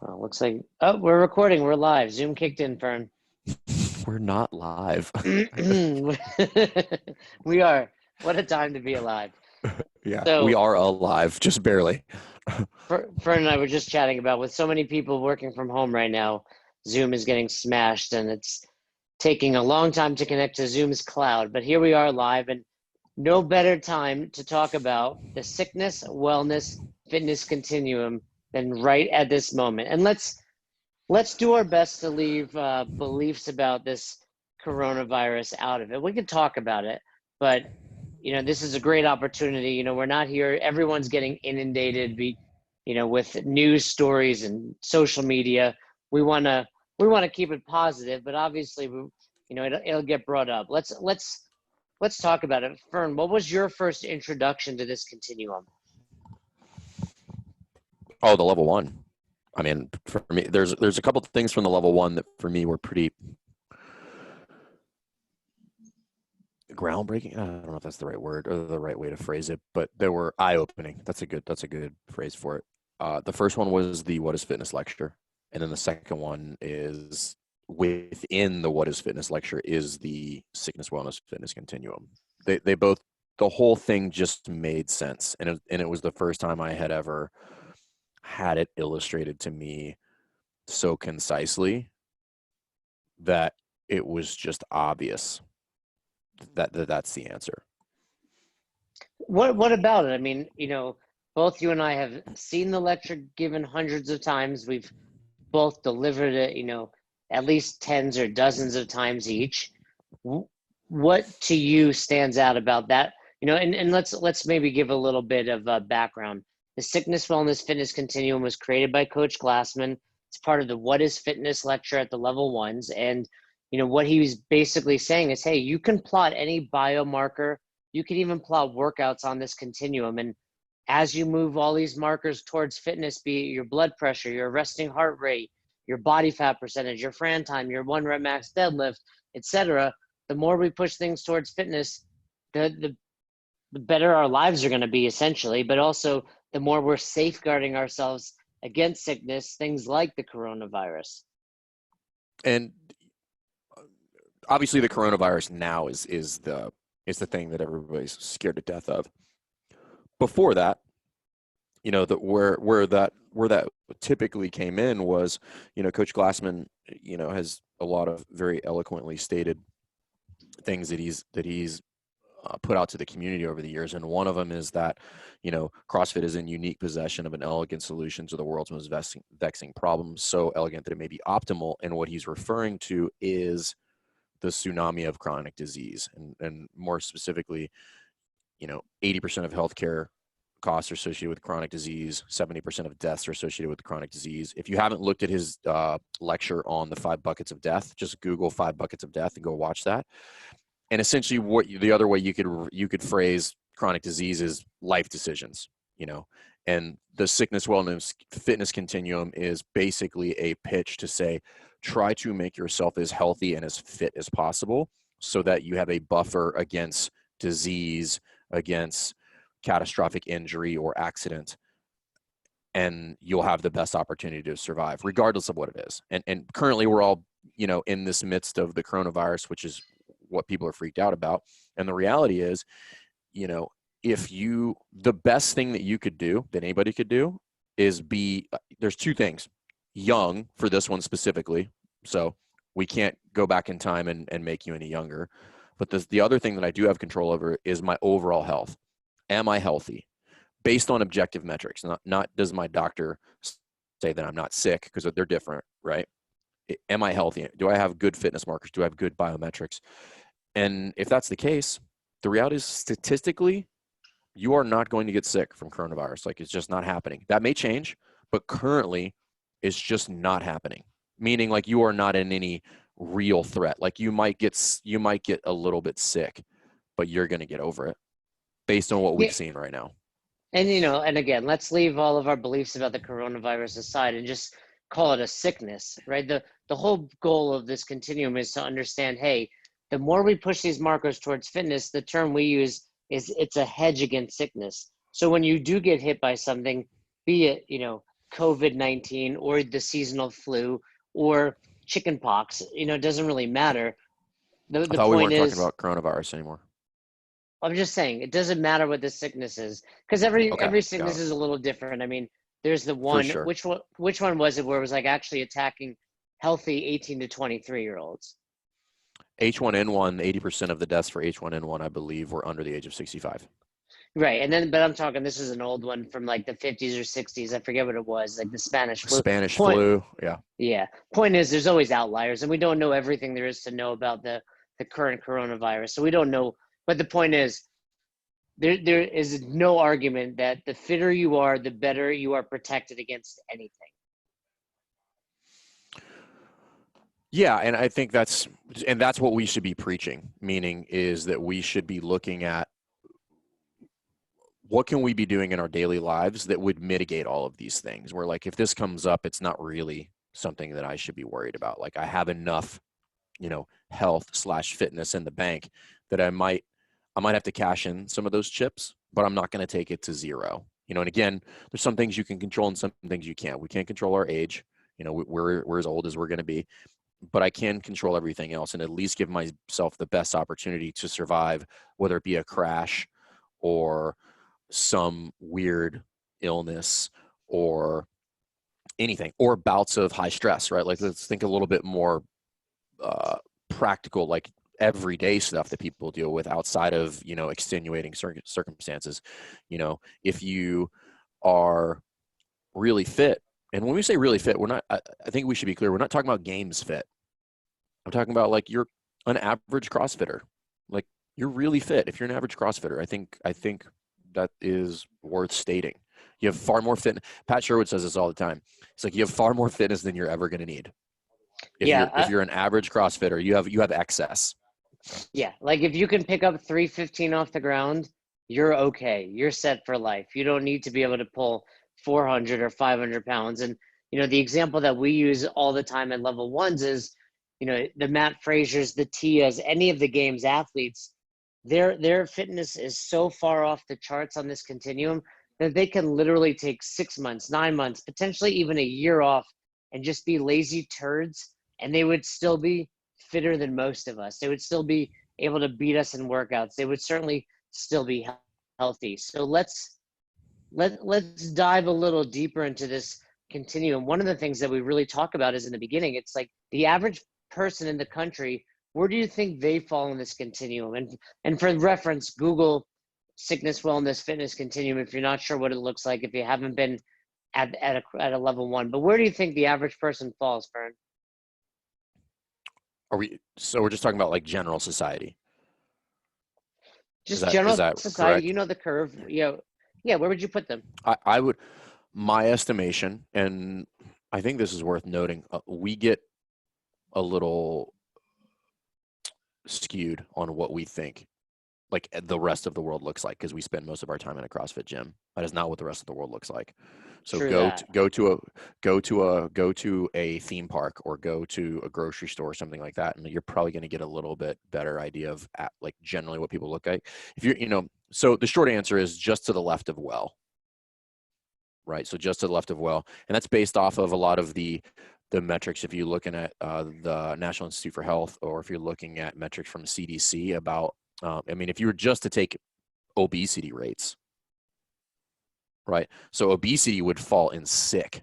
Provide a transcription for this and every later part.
Well, looks like, oh, we're recording. We're live. Zoom kicked in, Fern. We're not live. We are. What a time to be alive. Yeah, we So, are alive, just barely. Fern and I were just chatting about with so many people working from home right now, Zoom is getting smashed and it's taking a long time to connect to Zoom's cloud. But here we are live, and no better time to talk about the sickness, wellness, fitness continuum than right at this moment. And let's do our best to leave beliefs about this coronavirus out of it. We can talk about it, but this is a great opportunity. We're not here. Everyone's getting inundated, with news stories and social media. We want to keep it positive, but obviously, it'll get brought up. Let's talk about it. Fern, what was your first introduction to this continuum? Oh, the level one. I mean, for me, there's a couple of things from the level one that for me were pretty groundbreaking. I don't know if that's the right word or the right way to phrase it, but they were eye-opening. That's a good phrase for it. The first one was the What is Fitness lecture, and then the second one is within the What is Fitness lecture is the Sickness, Wellness, Fitness Continuum. They both, the whole thing just made sense, and it was the first time I had ever had it illustrated to me so concisely that it was just obvious that's the answer. What about it? I mean, both you and I have seen the lecture given hundreds of times. We've both delivered it, at least tens or dozens of times each. What to you stands out about that? And let's maybe give a little bit of background. The Sickness, Wellness, Fitness Continuum was created by Coach Glassman. It's part of the What is Fitness lecture at the level ones. And, what he was basically saying is, hey, you can plot any biomarker. You can even plot workouts on this continuum. And as you move all these markers towards fitness, be it your blood pressure, your resting heart rate, your body fat percentage, your Fran time, your 1 rep max deadlift, etc., the more we push things towards fitness, the better our lives are going to be, essentially, but also the more we're safeguarding ourselves against sickness, things like the coronavirus. And obviously the coronavirus now is the thing that everybody's scared to death of. Before that, where that typically came in was, Coach Glassman, has a lot of very eloquently stated things that he's put out to the community over the years, and one of them is that CrossFit is in unique possession of an elegant solution to the world's most vexing problems, so elegant that it may be optimal. And what he's referring to is the tsunami of chronic disease, and more specifically, 80% of healthcare costs are associated with chronic disease. 70% of deaths are associated with chronic disease. If you haven't looked at his lecture on the 5 buckets of death, just Google 5 buckets of death and go watch that. And essentially, the other way you could phrase chronic disease is life decisions, and the Sickness, Wellness, Fitness Continuum is basically a pitch to say, try to make yourself as healthy and as fit as possible so that you have a buffer against disease, against catastrophic injury or accident, and you'll have the best opportunity to survive, regardless of what it is. And currently, we're all, in this midst of the coronavirus, which is what people are freaked out about. And the reality is, the best thing that you could do, that anybody could do, is there's 2 things. Young, for this one specifically, so we can't go back in time and make you any younger. But the other thing that I do have control over is my overall health. Am I healthy? Based on objective metrics, not does my doctor say that I'm not sick, because they're different, right? Am I healthy? Do I have good fitness markers? Do I have good biometrics? And if that's the case, the reality is, statistically, you are not going to get sick from coronavirus. Like, it's just not happening. That may change, but currently it's just not happening. Meaning, like, you are not in any real threat. Like, you might get a little bit sick, but you're going to get over it based on what we've seen right now. And, and again, let's leave all of our beliefs about the coronavirus aside and just call it a sickness, right? The whole goal of this continuum is to understand, hey, the more we push these markers towards fitness, the term we use is it's a hedge against sickness. So when you do get hit by something, be it, COVID-19 or the seasonal flu or chicken pox. It doesn't really matter. I The thought we point weren't talking is, about coronavirus anymore. I'm just saying it doesn't matter what the sickness is, because every Okay, every got sickness it. is a little different. I mean, there's the For one, sure. which one was it where it was like actually attacking healthy 18 to 23-year-olds? H1N1, 80% of the deaths for H1N1, I believe, were under the age of 65. Right. And then, but I'm talking, this is an old one from like the 50s or 60s. I forget what it was, like the Spanish flu. Spanish Point, flu, yeah. yeah. Point is, there's always outliers, and we don't know everything there is to know about the current coronavirus. So we don't know. But the point is, there is no argument that the fitter you are, the better you are protected against anything. Yeah, and I think that's what we should be preaching, meaning is that we should be looking at what can we be doing in our daily lives that would mitigate all of these things. Where like if this comes up, it's not really something that I should be worried about. Like I have enough, health/fitness in the bank that I might have to cash in some of those chips, but I'm not going to take it to zero. And again, there's some things you can control and some things you can't. We can't control our age. We're as old as we're going to be, but I can control everything else and at least give myself the best opportunity to survive, whether it be a crash or some weird illness or anything, or bouts of high stress, right? Like let's think a little bit more practical, like everyday stuff that people deal with outside of, extenuating circumstances. If you are really fit, and when we say really fit, we're not, I think we should be clear, we're not talking about games fit. I'm talking about like you're an average CrossFitter. Like you're really fit. If you're an average CrossFitter, I think that is worth stating. You have far more fitness. Pat Sherwood says this all the time. It's like you have far more fitness than you're ever going to need. If you're an average CrossFitter, you have excess. Yeah, like if you can pick up 315 off the ground, you're okay. You're set for life. You don't need to be able to pull 400 or 500 pounds. And, the example that we use all the time at level ones is, the Matt Frazier's, the Tias, any of the games athletes, their fitness is so far off the charts on this continuum that they can literally take 6 months, 9 months, potentially even a year off and just be lazy turds, and they would still be fitter than most of us. They would still be able to beat us in workouts. They would certainly still be healthy. So let's dive a little deeper into this continuum. One of the things that we really talk about is in the beginning, it's like the average person in the country, where do you think they fall in this continuum? And for reference, Google sickness, wellness, fitness continuum if you're not sure what it looks like, if you haven't been at a level one. But where do you think the average person falls, Fern? So we're just talking about like general society. Just Is general that society, correct? the curve. Yeah, where would you put them? I would, my estimation, and I think this is worth noting, we get a little skewed on what we think like the rest of the world looks like because we spend most of our time in a CrossFit gym. That is not what the rest of the world looks like. So True that. go to a theme park or go to a grocery store or something like that, and you're probably going to get a little bit better idea of like generally what people look like. If you're so the short answer is just to the left of well, right? So just to the left of well, and that's based off of a lot of the metrics. If you're looking at the National Institute for Health, or if you're looking at metrics from CDC about, if you were just to take obesity rates, right? So obesity would fall in sick,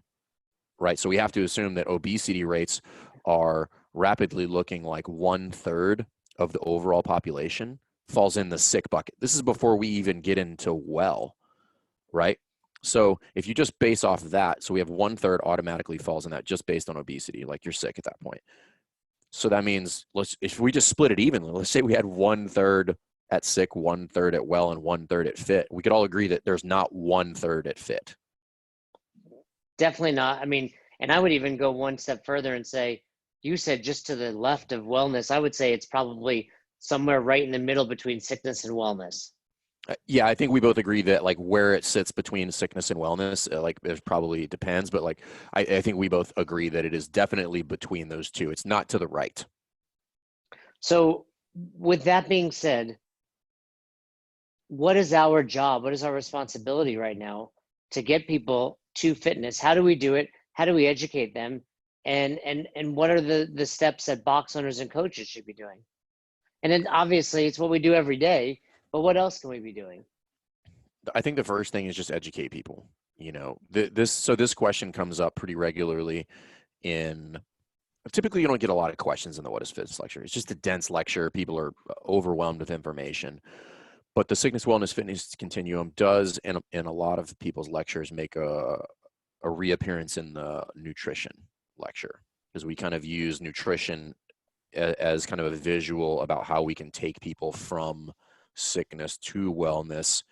right? So we have to assume that obesity rates are rapidly looking like 1/3 of the overall population falls in the sick bucket. This is before we even get into well, right? So if you just base off of that, so we have 1/3 automatically falls in that just based on obesity, like you're sick at that point. So that means if we just split it evenly, let's say we had 1/3 at sick, 1/3 at well, and 1/3 at fit. We could all agree that there's not 1/3 at fit. Definitely not. And I would even go one step further and say, you said just to the left of wellness. I would say it's probably somewhere right in the middle between sickness and wellness. Yeah, I think we both agree that like where it sits between sickness and wellness, like it probably depends, but like I think we both agree that it is definitely between those two. It's not to the right. So with that being said, what is our job? What is our responsibility right now to get people to fitness? How do we do it? How do we educate them? And what are the steps that box owners and coaches should be doing? And then obviously it's what we do every day, but what else can we be doing? I think the first thing is just educate people. You know, this question comes up pretty regularly in. Typically, you don't get a lot of questions in the What is Fitness lecture. It's just a dense lecture. People are overwhelmed with information. But the Sickness, Wellness, Fitness Continuum does, in a lot of people's lectures, make a reappearance in the nutrition lecture, because we kind of use nutrition as kind of a visual about how we can take people from sickness to wellness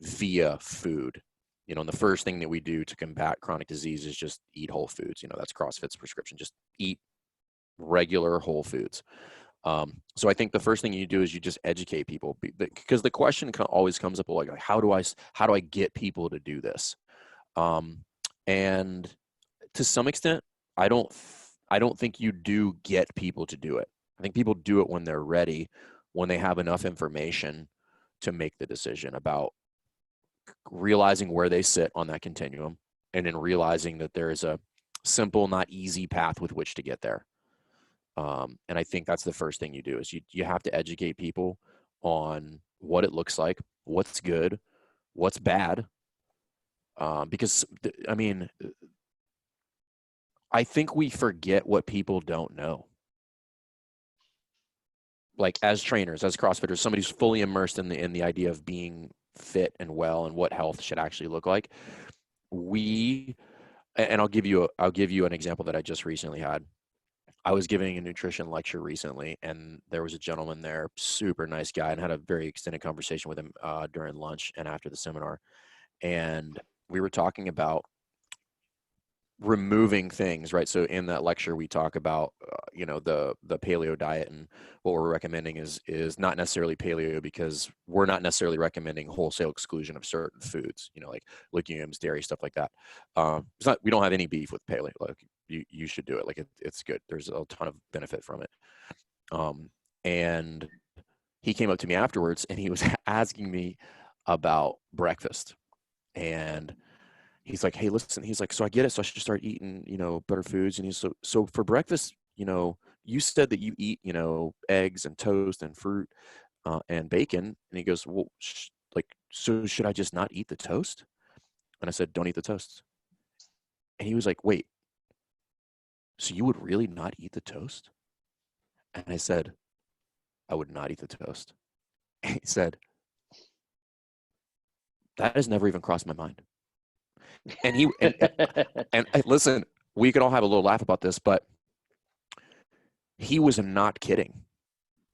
via food. You know, and the first thing that we do to combat chronic disease is just eat whole foods. You know, that's CrossFit's prescription. Just eat regular whole foods. So I think the first thing you do is you just educate people, because the question always comes up like, how do I get people to do this? And to some extent, I don't think you do get people to do it. I think people do it when they're ready, when they have enough information to make the decision about realizing where they sit on that continuum, and then realizing that there is a simple, not easy path with which to get there. And I think that's the first thing you do is you have to educate people on what it looks like, what's good, what's bad. Because I mean, I think we forget what people don't know. Like as trainers, as CrossFitters, somebody's fully immersed in the idea of being fit and well and what health should actually look like. I'll give you an example that I just recently had. I was giving a nutrition lecture recently, and there was a gentleman there, super nice guy, and had a very extended conversation with him during lunch and after the seminar. And we were talking about removing things, right? So in that lecture, we talk about the paleo diet, and what we're recommending is not necessarily paleo, because we're not necessarily recommending wholesale exclusion of certain foods, like legumes, dairy, stuff like that. We don't have any beef with paleo. Like you should do it. Like it's good. There's a ton of benefit from it. And he came up to me afterwards, and he was asking me about breakfast, and he's like, hey, listen, he's like, so I get it. So I should start eating, better foods. And he's so for breakfast, you said that you eat, eggs and toast and fruit and bacon. And he goes, well, so should I just not eat the toast? And I said, don't eat the toast. And he was like, wait, so you would really not eat the toast? And I said, I would not eat the toast. And he said, that has never even crossed my mind. And listen, we could all have a little laugh about this, but he was not kidding.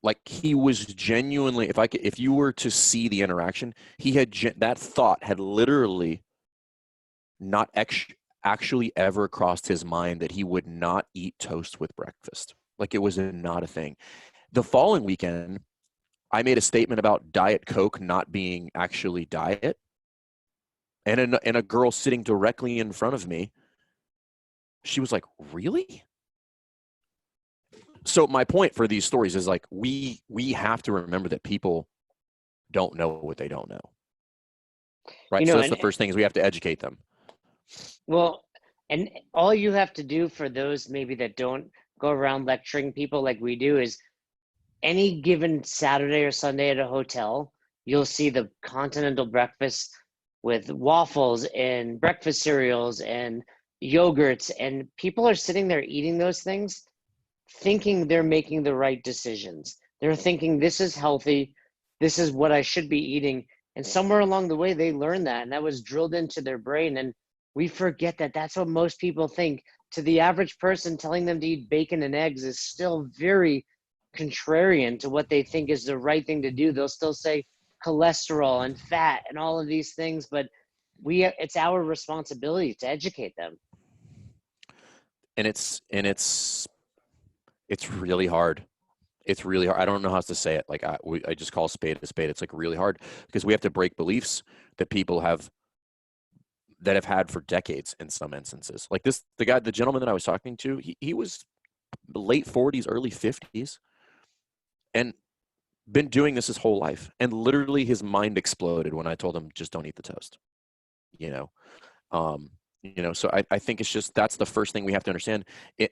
Like, he was genuinely, if you were to see the interaction, that thought had literally not actually ever crossed his mind that he would not eat toast with breakfast. Like, it was not a thing. The following weekend, I made a statement about Diet Coke not being actually diet. And a girl sitting directly in front of me, she was like, really? So my point for these stories is, like, we have to remember that people don't know what they don't know. Right. So that's the first thing, is we have to educate them. Well, and all you have to do for those maybe that don't go around lecturing people like we do is, any given Saturday or Sunday at a hotel, you'll see the continental breakfast with waffles and breakfast cereals and yogurts, and people are sitting there eating those things thinking they're making the right decisions. They're thinking, this is healthy, this is what I should be eating. And somewhere along the way, they learned that, and that was drilled into their brain. And we forget that that's what most people think. To the average person, telling them to eat bacon and eggs is still very contrarian to what they think is the right thing to do. They'll still say cholesterol and fat and all of these things, but it's our responsibility to educate them. And it's really hard. It's really hard. I don't know how else to say it. Like, I just call a spade a spade. It's like really hard, because we have to break beliefs that people have had for decades in some instances. Like the gentleman that I was talking to, he was late 40s, early 50s, and been doing this his whole life. And literally his mind exploded when I told him, just don't eat the toast. So I think it's just, that's the first thing we have to understand.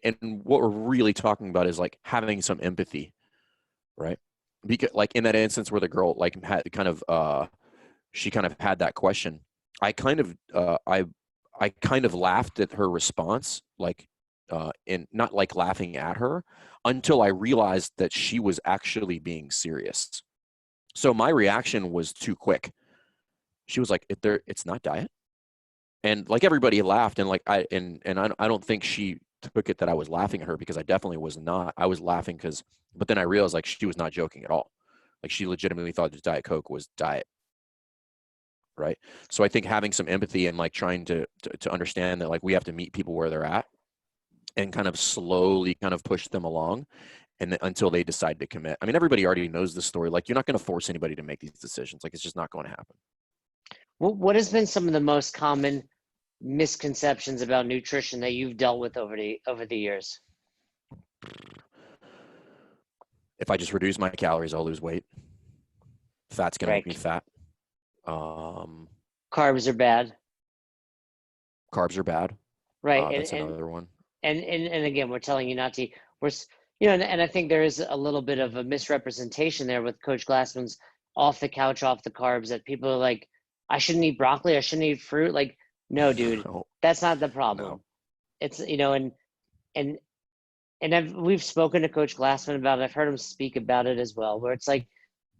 And what we're really talking about is like having some empathy, right? Because like in that instance where the girl like had kind of she kind of had that question, I kind of I kind of laughed at her response, like in not like laughing at her, until I realized that she was actually being serious. So my reaction was too quick. She was like, it's not diet. And like everybody laughed, and like I don't think she took it that I was laughing at her, because I definitely was not. I was laughing because, but then I realized like she was not joking at all. Like she legitimately thought that Diet Coke was diet, right? So I think having some empathy and like trying to understand that like we have to meet people where they're at and kind of slowly kind of push them along, and until they decide to commit. I mean, everybody already knows the story. Like you're not going to force anybody to make these decisions. Like it's just not going to happen. What has been some of the most common misconceptions about nutrition that you've dealt with over the years? If I just reduce my calories, I'll lose weight. Fat's going to make me Right. fat. Um, Carbs are bad. Carbs are bad. Right. And That's and another one. and again, we're telling you not to. And I think there is a little bit of a misrepresentation there with Coach Glassman's off the couch, off the carbs, that people are like, I shouldn't eat broccoli, I shouldn't eat fruit. Like, no, dude, No, that's not the no. problem. It's and we've spoken to Coach Glassman about it. I've heard him speak about it as well, where it's like,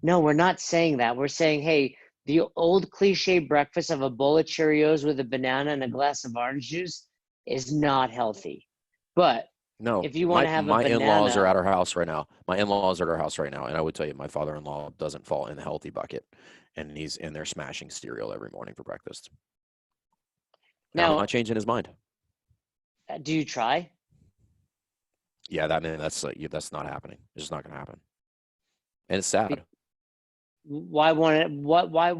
no, we're not saying that. We're saying, hey, the old cliche breakfast of a bowl of Cheerios with a banana and a glass of orange juice is not healthy. But No, if you want my to have a my in-laws are banana, at our house right now. My in-laws are at our house right now, and I would tell you, my father-in-law doesn't fall in the healthy bucket, and he's in there smashing cereal every morning for breakfast. And I'm not now, changing his mind. do you try? Yeah, that's not happening. It's just not going to happen, and it's sad. Why want it? Why?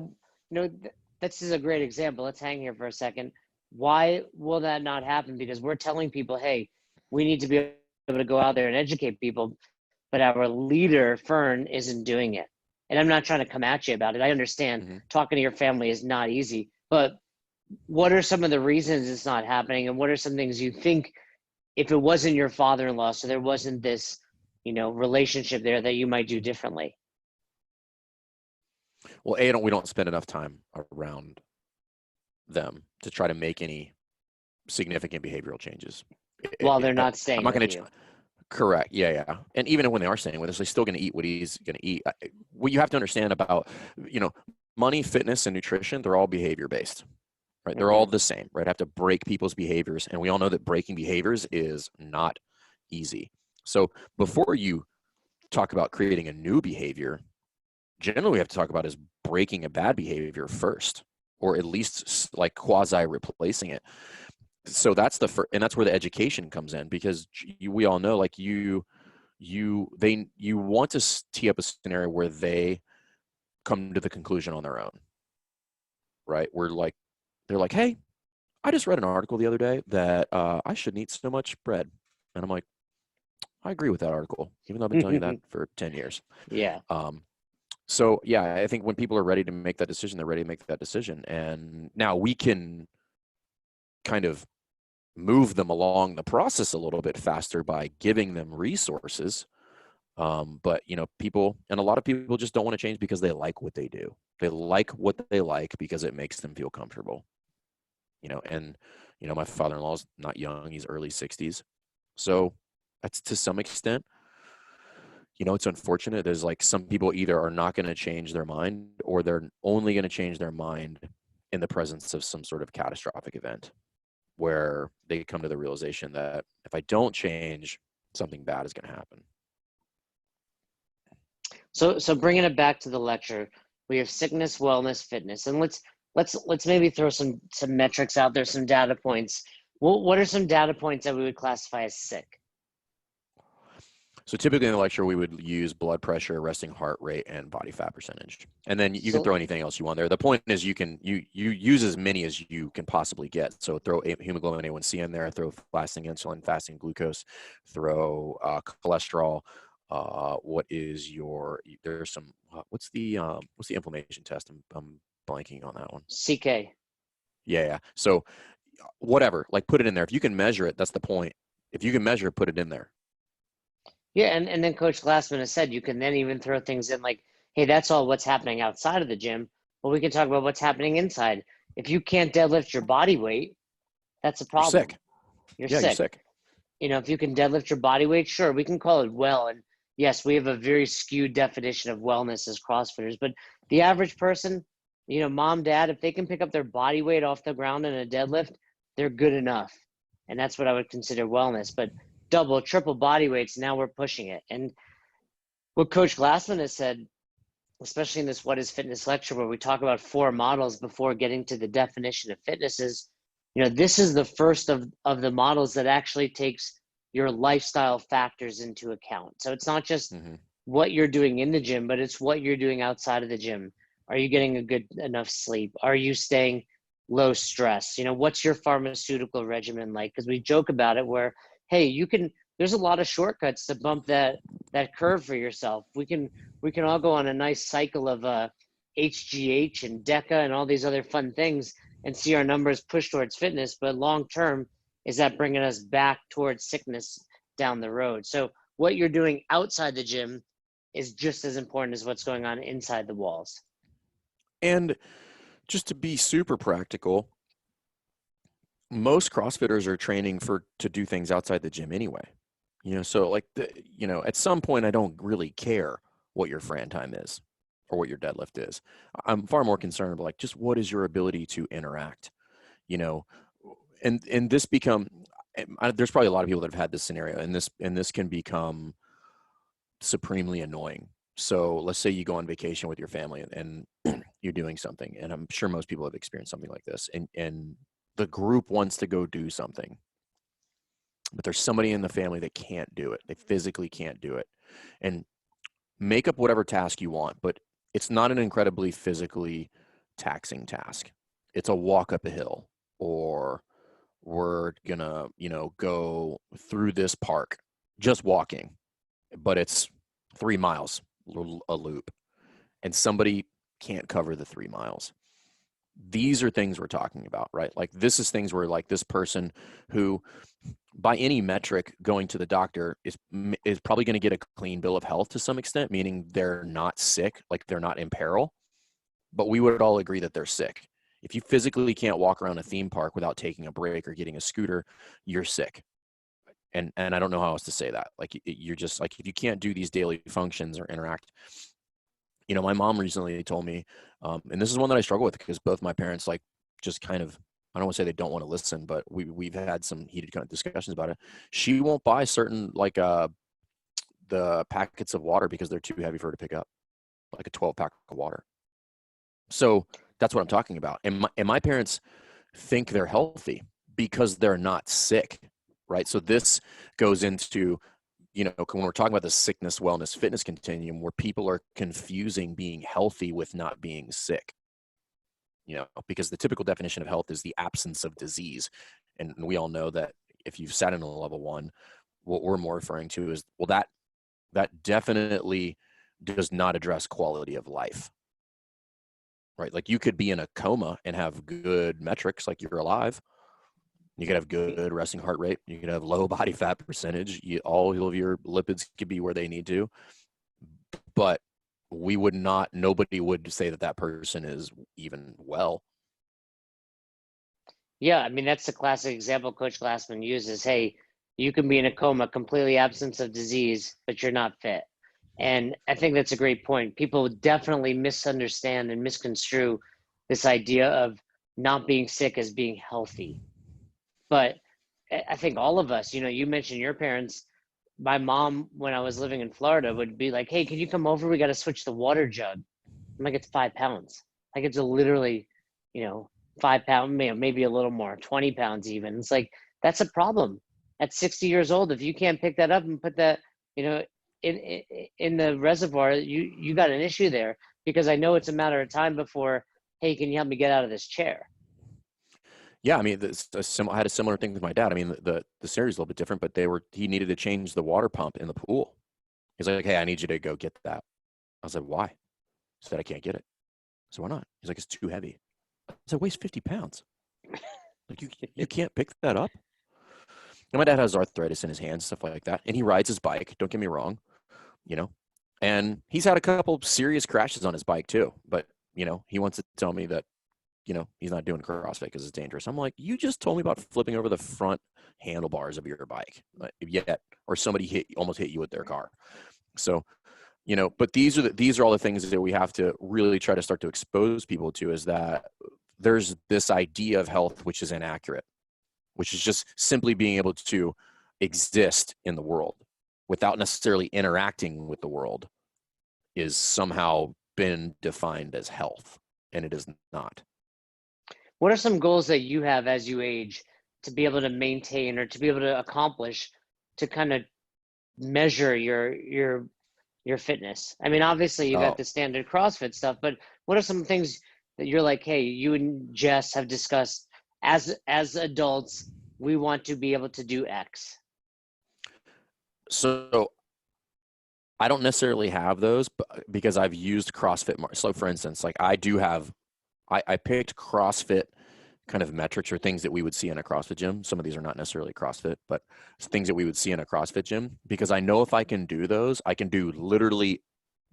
This is a great example. Let's hang here for a second. Why will that not happen? Because we're telling people, hey, we need to be able to go out there and educate people, but our leader, Fern, isn't doing it. And I'm not trying to come at you about it. I understand Mm-hmm. talking to your family is not easy, but what are some of the reasons it's not happening? And what are some things you think, if it wasn't your father-in-law, so there wasn't this, relationship there, that you might do differently? Well, we don't spend enough time around them to try to make any significant behavioral changes. While they're I'm not staying not with going to. you. Correct. Yeah, yeah. And even when they are staying with us, they're still going to eat what he's going to eat. What you have to understand about, you know, money, fitness, and nutrition, they're all behavior based, right? They're all Mm-hmm. the same, right? Have to break people's behaviors. And we all know that breaking behaviors is not easy. So before you talk about creating a new behavior, generally we have to talk about is breaking a bad behavior first, or at least like quasi replacing it. So that's the first, and that's where the education comes in, because we all know like you want to tee up a scenario where they come to the conclusion on their own, right? Where like they're like, hey, I just read an article the other day that I shouldn't eat so much bread, and I'm like, I agree with that article, even though I've been telling you that for 10 years. Yeah. um, so yeah, I think when people are ready to make that decision, they're ready to make that decision, and now we can kind of move them along the process a little bit faster by giving them resources. But people, and a lot of people just don't want to change because they like what they do. They like what they like because it makes them feel comfortable. And my father-in-law's not young; he's early 60s. So that's, to some extent, it's unfortunate. There's like some people either are not going to change their mind, or they're only going to change their mind in the presence of some sort of catastrophic event, where they come to the realization that if I don't change, something bad is going to happen. So bringing it back to the lecture, we have sickness, wellness, fitness, and let's maybe throw some metrics out there, some data points. What are some data points that we would classify as sick? So typically in the lecture, we would use blood pressure, resting heart rate, and body fat percentage. And then you can So throw anything else you want there. The point is you use as many as you can possibly get. So throw hemoglobin A1C in there, throw fasting insulin, fasting glucose, throw cholesterol. What is your, there's some, what's the inflammation test? I'm blanking on that one. CK. Yeah. So whatever, like put it in there. If you can measure it, that's the point. If you can measure it, put it in there. Yeah, and then Coach Glassman has said you can then even throw things in like, hey, that's all what's happening outside of the gym, but we can talk about what's happening inside. If you can't deadlift your body weight, that's a You're problem. sick. You're Yeah, you're sick. sick. If you can deadlift your body weight, sure, we can call it well. And yes, we have a very skewed definition of wellness as CrossFitters, but the average person, mom, dad, if they can pick up their body weight off the ground in a deadlift, they're good enough. And that's what I would consider wellness. But double, triple body weights, now we're pushing it. And what Coach Glassman has said, especially in this What is Fitness lecture, where we talk about 4 models before getting to the definition of fitness, is, this is the first of the models that actually takes your lifestyle factors into account. So it's not just what you're doing in the gym, but it's what you're doing outside of the gym. Are you getting a good enough sleep? Are you staying low stress? What's your pharmaceutical regimen like? Because we joke about it where, hey, there's a lot of shortcuts to bump that curve for yourself. We can all go on a nice cycle of HGH and DECA and all these other fun things and see our numbers push towards fitness. But long term, is that bringing us back towards sickness down the road? So what you're doing outside the gym is just as important as what's going on inside the walls. And just to be super practical, most CrossFitters are training to do things outside the gym anyway. So like at some point, I don't really care what your Fran time is or what your deadlift is. I'm far more concerned about like just what is your ability to interact, and this there's probably a lot of people that have had this scenario, and this can become supremely annoying. So let's say you go on vacation with your family and you're doing something, and I'm sure most people have experienced something like this, and the group wants to go do something, but there's somebody in the family that can't do it. They physically can't do it. And make up whatever task you want, but it's not an incredibly physically taxing task. It's a walk up a hill, or we're gonna, go through this park just walking, but it's 3 miles, a loop, and somebody can't cover the 3 miles. These are things we're talking about, right? Like this is things where like this person who by any metric going to the doctor is probably going to get a clean bill of health to some extent, meaning they're not sick, like they're not in peril, but we would all agree that they're sick. If you physically can't walk around a theme park without taking a break or getting a scooter, you're sick. And I don't know how else to say that. Like you're just like, if you can't do these daily functions or interact, my mom recently told me, and this is one that I struggle with because both my parents like just kind of, I don't want to say they don't want to listen, but we've had some heated kind of discussions about it. She won't buy certain like the packets of water because they're too heavy for her to pick up, like a 12-pack of water. So that's what I'm talking about. And my parents think they're healthy because they're not sick, right? So this goes into, when we're talking about the sickness, wellness, fitness continuum, where people are confusing being healthy with not being sick. Because the typical definition of health is the absence of disease. And we all know that if you've sat in a level 1, what we're more referring to is, well, that definitely does not address quality of life, right? Like you could be in a coma and have good metrics, like you're alive. You could have good resting heart rate. You could have low body fat percentage. All of your lipids could be where they need to. But nobody would say that person is even well. Yeah, I mean, that's the classic example Coach Glassman uses. Hey, you can be in a coma, completely absence of disease, but you're not fit. And I think that's a great point. People definitely misunderstand and misconstrue this idea of not being sick as being healthy. But I think all of us, you mentioned your parents. My mom, when I was living in Florida, would be like, hey, can you come over? We got to switch the water jug. I'm like, it's 5 pounds. Like it's literally, 5 pounds, maybe a little more, 20 pounds even. It's like, that's a problem. At 60 years old, if you can't pick that up and put that, in the reservoir, you got an issue there, because I know it's a matter of time before, hey, can you help me get out of this chair? Yeah, I mean, I had a similar thing with my dad. I mean, the scenario is a little bit different, but he needed to change the water pump in the pool. He's like, hey, I need you to go get that. I was like, why? He said, I can't get it. I said, why not? He's like, it's too heavy. I said, it weighs 50 pounds. Like you can't pick that up. And my dad has arthritis in his hands, stuff like that, and he rides his bike. Don't get me wrong, you know, and he's had a couple serious crashes on his bike too. But he wants to tell me that he's not doing CrossFit because it's dangerous. I'm like, you just told me about flipping over the front handlebars of your bike, yet, or somebody almost hit you with their car. So, but these are all the things that we have to really try to start to expose people to, is that there's this idea of health which is inaccurate, which is just simply being able to exist in the world without necessarily interacting with the world is somehow been defined as health, and it is not. What are some goals that you have as you age to be able to maintain or to be able to accomplish to kind of measure your fitness? I mean, obviously you got the standard CrossFit stuff, but what are some things that you're like, hey, you and Jess have discussed as adults, we want to be able to do X? So I don't necessarily have those, but because I've used CrossFit. So for instance, like I picked CrossFit kind of metrics or things that we would see in a CrossFit gym. Some of these are not necessarily CrossFit, but things that we would see in a CrossFit gym, because I know if I can do those, I can do literally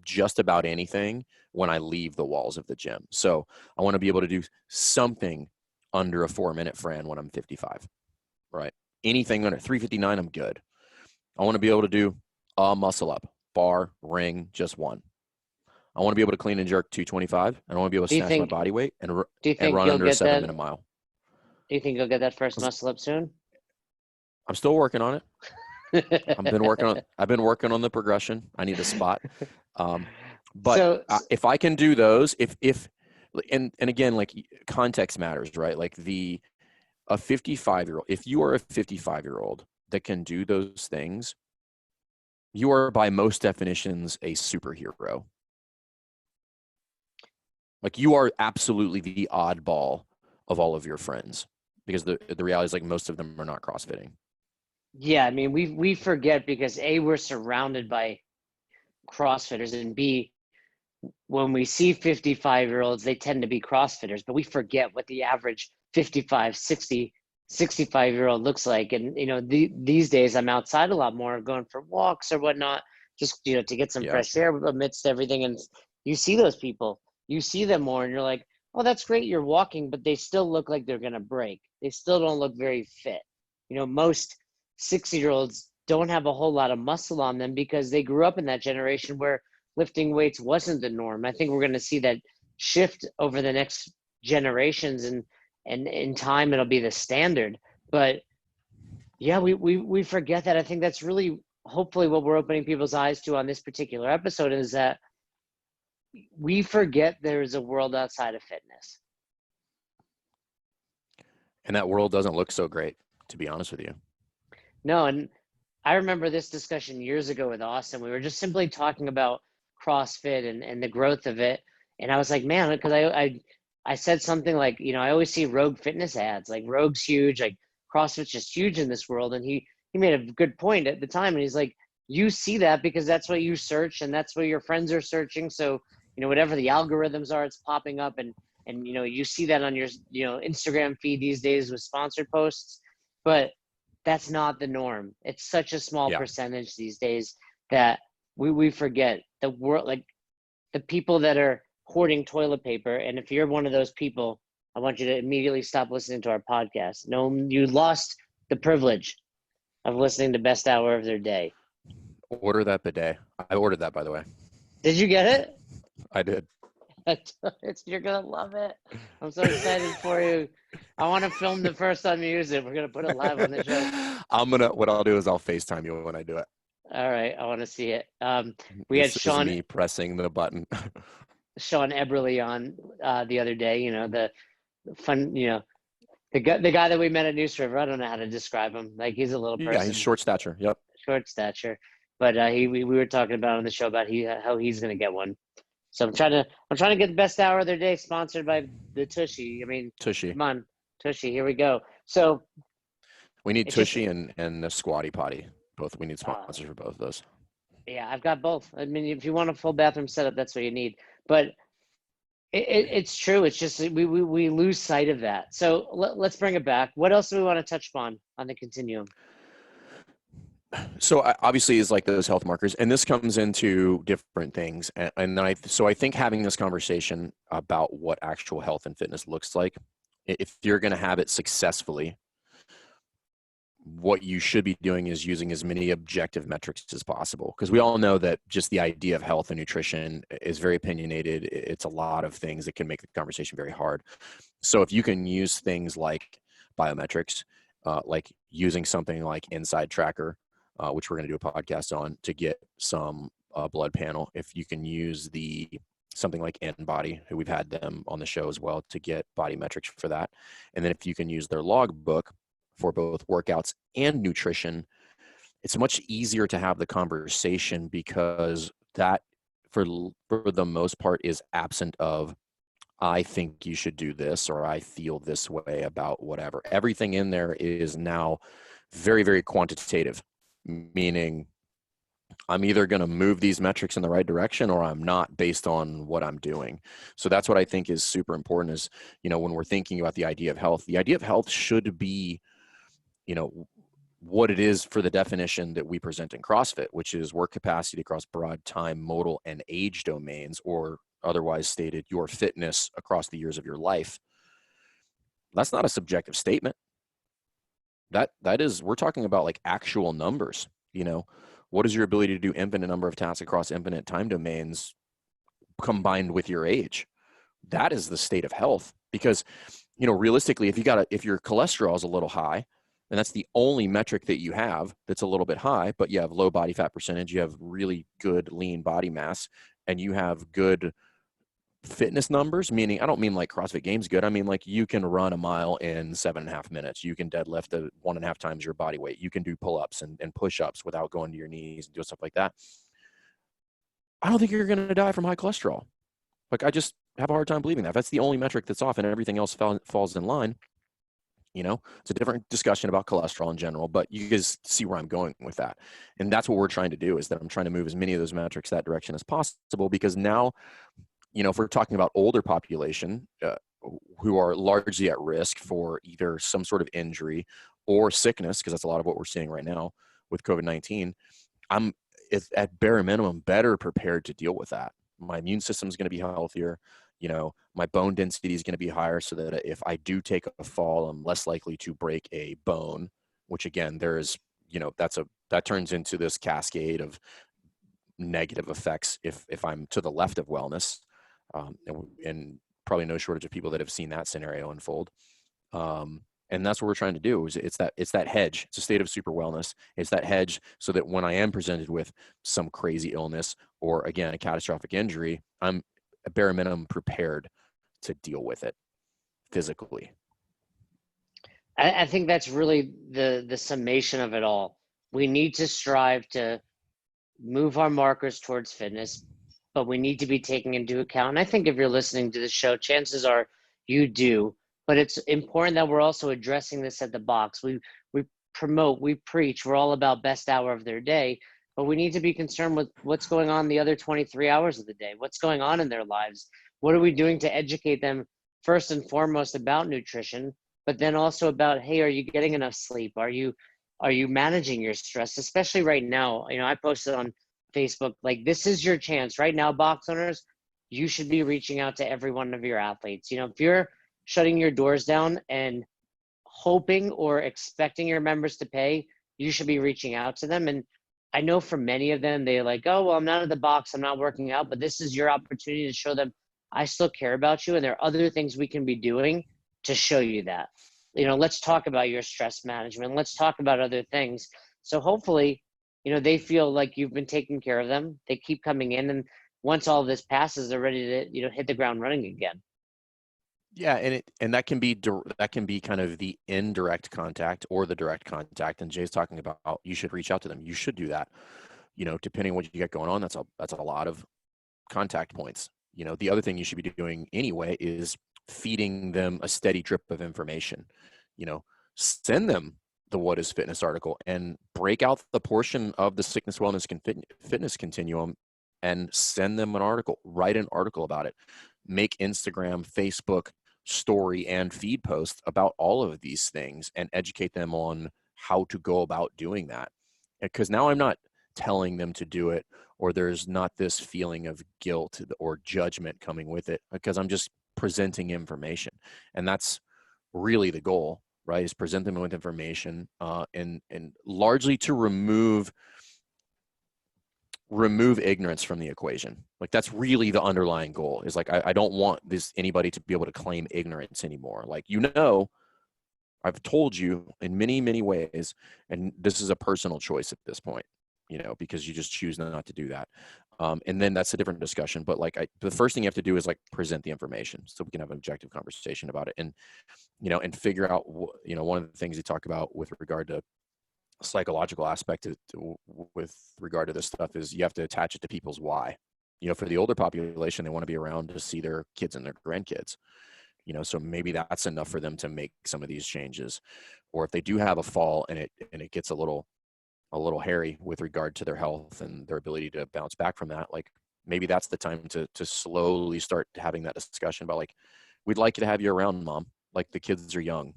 just about anything when I leave the walls of the gym. So I want to be able to do something under a 4-minute Fran when I'm 55, right? Anything under 359, I'm good. I want to be able to do a muscle up, bar, ring, just one. I want to be able to clean and jerk 225. And I want to be able to snatch my body weight and run under a 7-minute mile. Do you think you'll get that first muscle up soon? I'm still working on it. I've been working on the progression. I need a spot. But if I can do those, and again, like context matters, right? Like a 55-year-old, if you are a 55-year-old that can do those things, you are by most definitions a superhero. Like you are absolutely the oddball of all of your friends, because the reality is like most of them are not CrossFitting. Yeah, I mean, we forget because A, we're surrounded by CrossFitters, and B, when we see 55-year-olds, they tend to be CrossFitters, but we forget what the average 55, 60, 65-year-old looks like. And, these days I'm outside a lot more, going for walks or whatnot, just, to get some fresh air amidst everything. And you see those people, you see them more, and you're like, oh, that's great, you're walking, but they still look like they're going to break. They still don't look very fit. Most 60-year-olds don't have a whole lot of muscle on them because they grew up in that generation where lifting weights wasn't the norm. I think we're going to see that shift over the next generations, and in time it'll be the standard. But yeah, we forget that. I think that's really hopefully what we're opening people's eyes to on this particular episode, is that we forget there's a world outside of fitness. And that world doesn't look so great, to be honest with you. No, and I remember this discussion years ago with Austin. We were just simply talking about CrossFit and the growth of it. And I was like, man, because I said something like, I always see Rogue Fitness ads, like Rogue's huge, like CrossFit's just huge in this world. And he made a good point at the time. And he's like, you see that because that's what you search and that's what your friends are searching. So, whatever the algorithms are, it's popping up. And you see that on your, Instagram feed these days with sponsored posts. But that's not the norm. It's such a small percentage these days that we forget the world, like the people that are hoarding toilet paper. And if you're one of those people, I want you to immediately stop listening to our podcast. No, you lost the privilege of listening to best hour of their day. Order that bidet. I ordered that, by the way. Did you get it? I did. You're gonna love it. I'm so excited for you. I want to film the first time you use it. We're gonna put it live on the show. What I'll do is I'll FaceTime you when I do it. All right, I want to see it. We had Sean, me pressing the button. Sean Eberly on the other day. The fun, the guy that we met at News River. I don't know how to describe him. Like he's a little person. Yeah, he's short stature. Yep. Short stature, but we were talking about on the show about how he's gonna get one. So I'm trying to get the best hour of their day, sponsored by the Tushy. I mean, Tushy. Come on, Tushy. Here we go. So we need Tushy and the Squatty Potty. Both. We need sponsors for both of those. Yeah, I've got both. I mean, if you want a full bathroom setup, that's what you need. But It's true. It's just we lose sight of that. So let's bring it back. What else do we want to touch on the continuum? So obviously is like those health markers, and this comes into different things. And I think having this conversation about what actual health and fitness looks like, if you're going to have it successfully, what you should be doing is using as many objective metrics as possible, because we all know that just the idea of health and nutrition is very opinionated. It's a lot of things that can make the conversation very hard. So if you can use things like biometrics, like using something like Inside Tracker, which we're going to do a podcast on, to get some blood panel. If you can use something like InBody, who we've had them on the show as well, to get body metrics for that. And then if you can use their logbook for both workouts and nutrition, it's much easier to have the conversation, because that for the most part is absent of I think you should do this, or I feel this way about whatever. Everything in there is now very, very quantitative, meaning I'm either going to move these metrics in the right direction or I'm not, based on what I'm doing. So that's what I think is super important is, when we're thinking about the idea of health should be, what it is for the definition that we present in CrossFit, which is work capacity across broad time, modal, and age domains, or otherwise stated, your fitness across the years of your life. That's not a subjective statement. That is, we're talking about like actual numbers. What is your ability to do infinite number of tasks across infinite time domains combined with your age? That is the state of health. Because, realistically, if your cholesterol is a little high, and that's the only metric that you have that's a little bit high, but you have low body fat percentage, you have really good lean body mass, and you have good fitness numbers, meaning I don't mean like CrossFit Games good. I mean like you can run a mile in 7.5 minutes. You can deadlift 1.5 times your body weight. You can do pull-ups and push-ups without going to your knees and doing stuff like that. I don't think you're going to die from high cholesterol. Like, I just have a hard time believing that. If that's the only metric that's off and everything else falls in line, it's a different discussion about cholesterol in general, but you guys see where I'm going with that. And that's what we're trying to do, is that I'm trying to move as many of those metrics that direction as possible, because now, if we're talking about older population who are largely at risk for either some sort of injury or sickness, because that's a lot of what we're seeing right now with COVID-19, I'm, at bare minimum, better prepared to deal with that. My immune system is going to be healthier. My bone density is going to be higher, so that if I do take a fall, I'm less likely to break a bone, which again, there's, that turns into this cascade of negative effects if I'm to the left of wellness. And probably no shortage of people that have seen that scenario unfold. And that's what we're trying to do. It's that hedge. It's a state of super wellness. It's that hedge, so that when I am presented with some crazy illness or, again, a catastrophic injury, I'm at bare minimum prepared to deal with it physically. I think that's really the summation of it all. We need to strive to move our markers towards fitness, but we need to be taking into account, and I think if you're listening to the show, chances are you do, but it's important that we're also addressing this at the box. We promote, we preach, we're all about best hour of their day, but we need to be concerned with what's going on the other 23 hours of the day, what's going on in their lives. What are we doing to educate them first and foremost about nutrition, but then also about, hey, are you getting enough sleep? Are you managing your stress? Especially right now, I posted on Facebook, like, this is your chance right now, box owners. You should be reaching out to every one of your athletes. If you're shutting your doors down and hoping or expecting your members to pay, you should be reaching out to them. And I know for many of them, they're like, oh, well, I'm not at the box, I'm not working out, but this is your opportunity to show them I still care about you. And there are other things we can be doing to show you that. Let's talk about your stress management. Let's talk about other things. So hopefully, they feel like you've been taking care of them. They keep coming in, and once all this passes, they're ready to, hit the ground running again. Yeah, and that can be kind of the indirect contact or the direct contact. And Jay's talking about you should reach out to them. You should do that. Depending on what you got going on, that's a lot of contact points. The other thing you should be doing anyway is feeding them a steady drip of information. Send them the What is Fitness article and break out the portion of the sickness, wellness, fitness continuum and send them an article. Write an article about it. make Instagram, Facebook story and feed posts about all of these things and educate them on how to go about doing that. Because now I'm not telling them to do it, or there's not this feeling of guilt or judgment coming with it, because I'm just presenting information. And that's really the goal, right? Is present them with information, and largely to remove ignorance from the equation. Like, that's really the underlying goal, is like, I don't want anybody to be able to claim ignorance anymore. Like, I've told you in many, many ways, and this is a personal choice at this point, because you just choose not to do that. And then that's a different discussion. But like, the first thing you have to do is like present the information so we can have an objective conversation about it, and and figure out, one of the things you talk about with regard to psychological aspect with regard to this stuff is you have to attach it to people's why. For the older population, they want to be around to see their kids and their grandkids. So maybe that's enough for them to make some of these changes. Or if they do have a fall and it gets a little hairy with regard to their health and their ability to bounce back from that, like, maybe that's the time to slowly start having that discussion about, like, we'd like you to have you around, Mom. Like, the kids are young.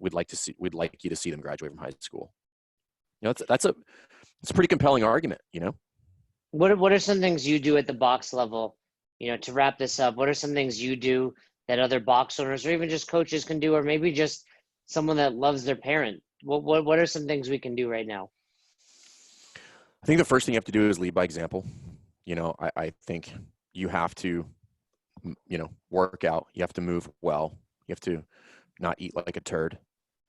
We'd like you to see them graduate from high school. It's a pretty compelling argument, What are some things you do at the box level, to wrap this up? What are some things you do that other box owners or even just coaches can do, or maybe just someone that loves their parent? What are some things we can do right now? I think the first thing you have to do is lead by example. I think you have to, work out. You have to move well. You have to not eat like a turd.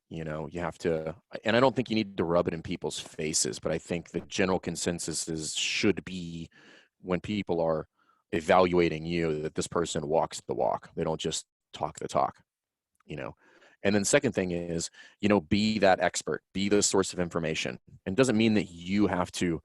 You have to, and I don't think you need to rub it in people's faces, but I think the general consensus should be, when people are evaluating you, that this person walks the walk. They don't just talk the talk, And then second thing is, be that expert, be the source of information. And it doesn't mean that you have to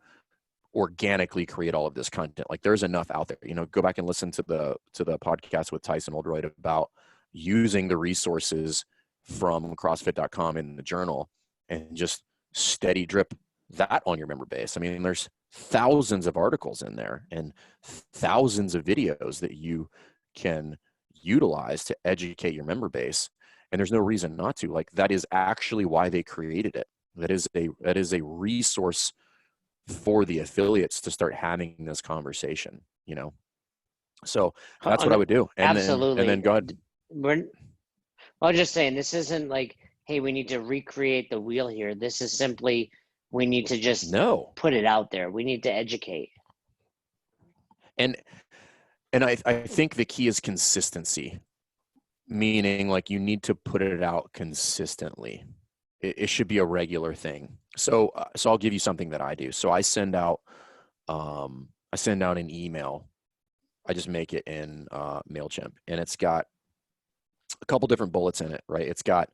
organically create all of this content. Like, there's enough out there. Go back and listen to the podcast with Tyson Oldroyd about using the resources from CrossFit.com in the journal and just steady drip that on your member base. I mean, there's thousands of articles in there and thousands of videos that you can utilize to educate your member base. And there's no reason not to. Like, that is actually why they created it. That is a resource for the affiliates to start having this conversation, So that's what I would do. And absolutely. Then go ahead. I was just saying, this isn't like, hey, we need to recreate the wheel here. This is simply, we need to just put it out there. We need to educate. And I think the key is consistency, meaning, like, you need to put it out consistently. It should be a regular thing. So I'll give you something that I do. So I send out an email. I just make it in MailChimp, and it's got a couple different bullets in it, right? It's got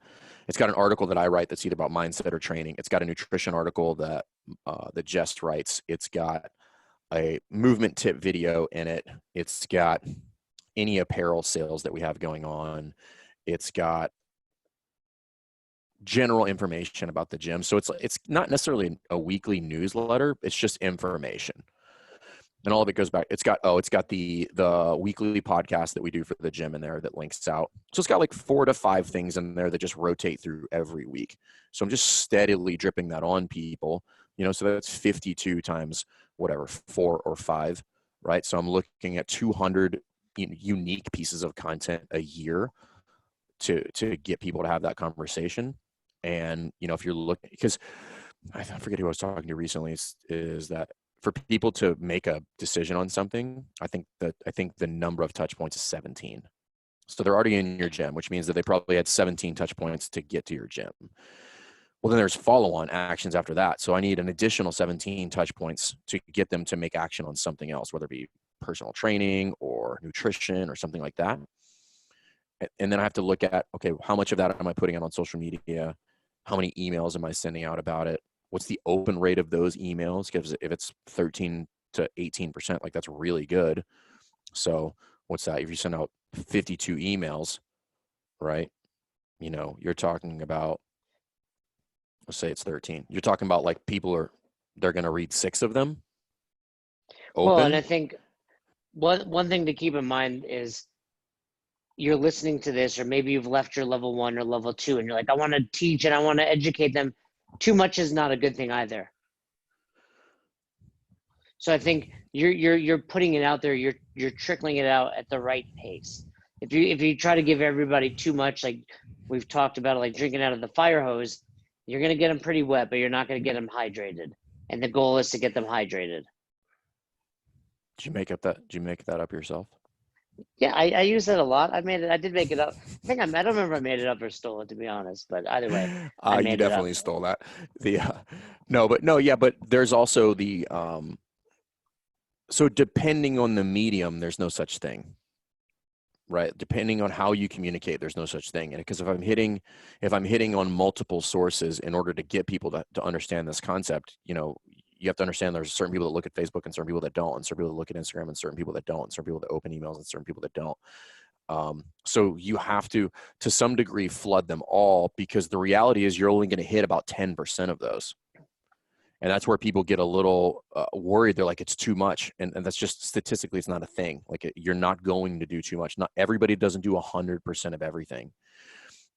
an article that I write that's either about mindset or training. It's got a nutrition article that Jess writes. It's got a movement tip video in it. It's got any apparel sales that we have going on. It's got general information about the gym. So it's not necessarily a weekly newsletter. It's just information. And all of it goes back. It's got the weekly podcast that we do for the gym in there that links out. So it's got like 4 to 5 things in there that just rotate through every week. So I'm just steadily dripping that on people, so that's 52 times whatever, 4 or 5, right? So I'm looking at 200 unique pieces of content a year to get people to have that conversation. And, if you're looking, because I forget who I was talking to recently, is that for people to make a decision on something, I think the number of touch points is 17. So they're already in your gym, which means that they probably had 17 touch points to get to your gym. Well, then there's follow-on actions after that. So I need an additional 17 touch points to get them to make action on something else, whether it be personal training or nutrition or something like that. And then I have to look at, okay, how much of that am I putting out on social media? How many emails am I sending out about it? What's the open rate of those emails? Because if it's 13 to 18%, like, that's really good. So what's that? If you send out 52 emails, right? You're talking about, let's say it's 13. You're talking about, like, they're going to read 6 of them. Open. Well, and I think one thing to keep in mind is you're listening to this, or maybe you've left your level 1 or level 2 and you're like, I want to teach and I want to educate them. Too much is not a good thing either. So I think you're putting it out there, you're trickling it out at the right pace. If you try to give everybody too much, like we've talked about, like drinking out of the fire hose, you're going to get them pretty wet, but you're not going to get them hydrated. And the goal is to get them hydrated. Did you make that up yourself? Yeah, I use that a lot. I did make it up. I don't remember if I made it up or stole it, to be honest, but either way, I You made it up. definitely stole that. But there's also the so depending on the medium, there's no such thing, right? Depending on how you communicate, there's no such thing. And because if I'm hitting on multiple sources in order to get people to understand this concept, you have to understand there's certain people that look at Facebook and certain people that don't, and certain people that look at Instagram and certain people that don't, and certain people that open emails and certain people that don't. So you have to some degree, flood them all, because the reality is you're only going to hit about 10% of those. And that's where people get a little worried. They're like, it's too much. And that's just statistically, it's not a thing. Like, you're not going to do too much. Not everybody doesn't do 100% of everything.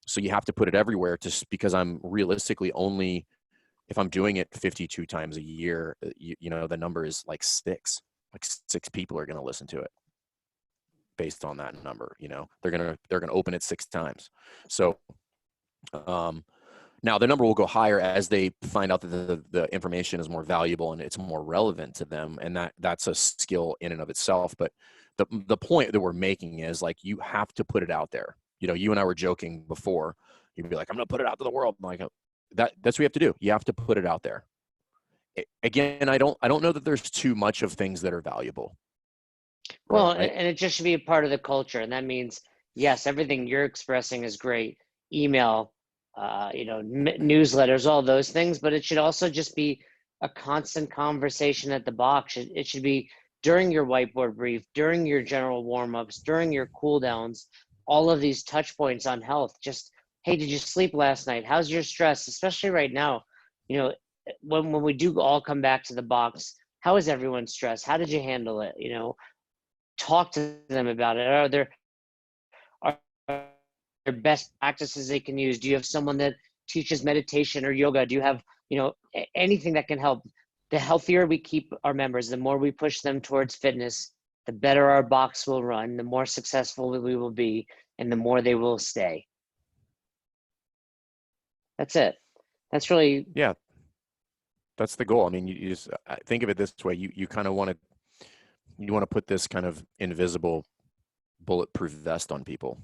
So you have to put it everywhere, just because I'm realistically only, if I'm doing it 52 times a year, the number is like six people are going to listen to it based on that number. They're going to open it 6 times. So, now the number will go higher as they find out that the information is more valuable and it's more relevant to them. And that's a skill in and of itself. But the point that we're making is, like, you have to put it out there. You and I were joking before. You'd be like, I'm going to put it out to the world. I'm like, that's what you have to do. You have to put it out there. Again, I don't know that there's too much of things that are valuable. Well, right? And it just should be a part of the culture. And that means, yes, everything you're expressing is great. Email, newsletters, all those things, but it should also just be a constant conversation at the box. It should be during your whiteboard brief, during your general warm-ups, during your cool downs, all of these touch points on health. Just, hey, did you sleep last night? How's your stress? Especially right now, when we do all come back to the box, how is everyone's stress? How did you handle it? Talk to them about it. Are there best practices they can use? Do you have someone that teaches meditation or yoga? Do you have, anything that can help? The healthier we keep our members, the more we push them towards fitness, the better our box will run, the more successful we will be, and the more they will stay. That's it. That's really, yeah, that's the goal. I mean, you just think of it this way. You kind of want to put this kind of invisible bulletproof vest on people,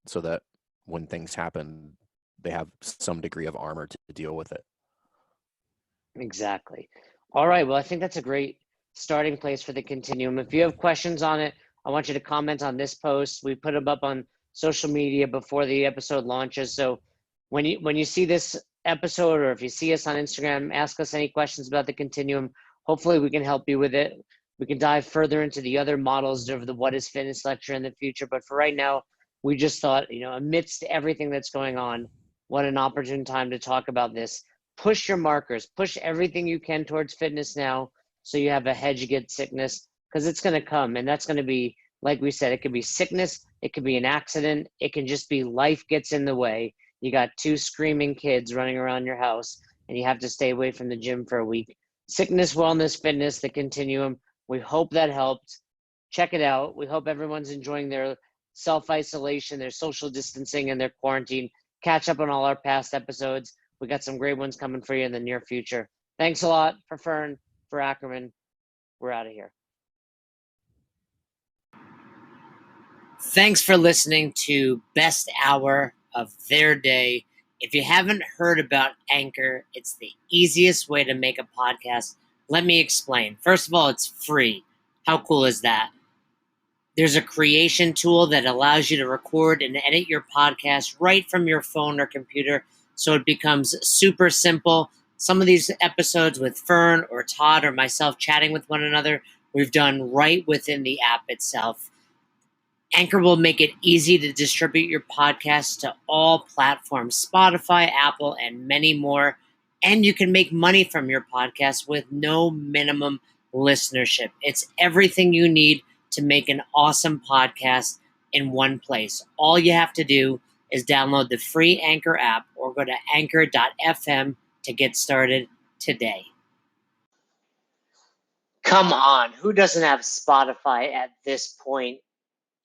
so that when things happen, they have some degree of armor to deal with it. Exactly. All right. Well, I think that's a great starting place for the Continuum. If you have questions on it, I want you to comment on this post. We put them up on social media before the episode launches. So when you see this episode, or if you see us on Instagram, ask us any questions about the Continuum. Hopefully we can help you with it. We can dive further into the other models of the What is Fitness lecture in the future. But for right now, we just thought, amidst everything that's going on, what an opportune time to talk about this. Push your markers, push everything you can towards fitness now, so you have a hedge against sickness, because it's going to come. And that's going to be, like we said, it could be sickness, it could be an accident, it can just be life gets in the way. You got 2 screaming kids running around your house and you have to stay away from the gym for a week. Sickness, wellness, fitness, the Continuum. We hope that helped. Check it out. We hope everyone's enjoying their self-isolation, their social distancing, and their quarantine. Catch up on all our past episodes. We got some great ones coming for you in the near future. Thanks a lot. For Fern, for Ackerman, we're out of here. Thanks for listening to Best Hour of Their Day. If you haven't heard about Anchor, it's the easiest way to make a podcast. Let me explain. First of all, it's free. How cool is that? There's a creation tool that allows you to record and edit your podcast right from your phone or computer, so it becomes super simple. Some of these episodes with Fern or Todd or myself chatting with one another, we've done right within the app itself. Anchor will make it easy to distribute your podcast to all platforms, Spotify, Apple, and many more. And you can make money from your podcast with no minimum listenership. It's everything you need to make an awesome podcast in one place. All you have to do is download the free Anchor app or go to anchor.fm to get started today. Come on, who doesn't have Spotify at this point?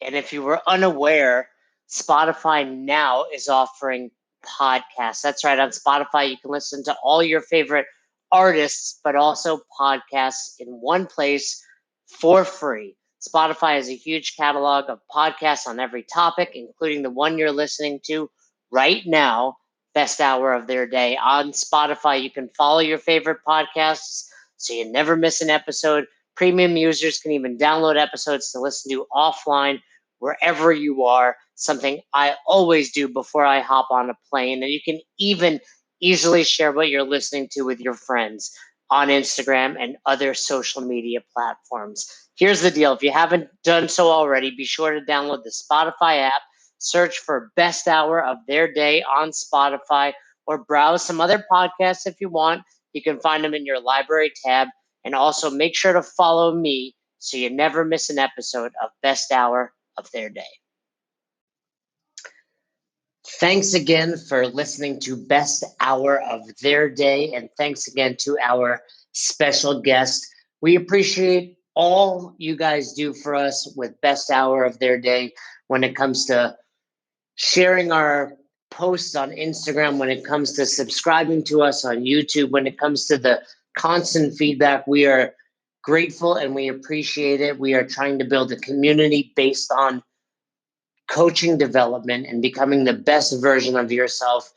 And if you were unaware, Spotify now is offering podcasts. That's right. On Spotify, you can listen to all your favorite artists, but also podcasts in one place for free. Spotify has a huge catalog of podcasts on every topic, including the one you're listening to right now, Best Hour of Their Day. On Spotify, you can follow your favorite podcasts so you never miss an episode. Premium users can even download episodes to listen to offline wherever you are, something I always do before I hop on a plane. And you can even easily share what you're listening to with your friends on Instagram and other social media platforms. Here's the deal. If you haven't done so already, be sure to download the Spotify app, search for Best Hour of Their Day on Spotify, or browse some other podcasts if you want. You can find them in your library tab. And also make sure to follow me so you never miss an episode of Best Hour of Their Day. Thanks again for listening to Best Hour of Their Day, and thanks again to our special guest. We appreciate all you guys do for us with Best Hour of Their Day when it comes to sharing our posts on Instagram, when it comes to subscribing to us on YouTube, when it comes to the constant feedback. We are grateful and we appreciate it. We are trying to build a community based on coaching development and becoming the best version of yourself.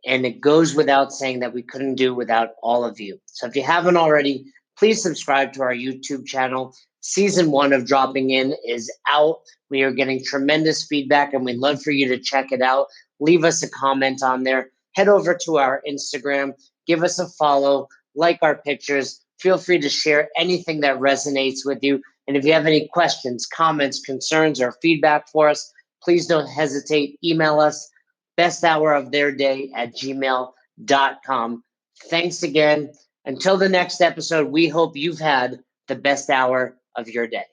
And it goes without saying that we couldn't do without all of you. So if you haven't already, please subscribe to our YouTube channel. Season 1 of Dropping In is out. We are getting tremendous feedback and we'd love for you to check it out. Leave us a comment on there. Head over to our Instagram. Give us a follow. Like our pictures. Feel free to share anything that resonates with you. And if you have any questions, comments, concerns, or feedback for us, please don't hesitate. Email us besthouroftheirday@gmail.com. Thanks again. Until the next episode, we hope you've had the best hour of your day.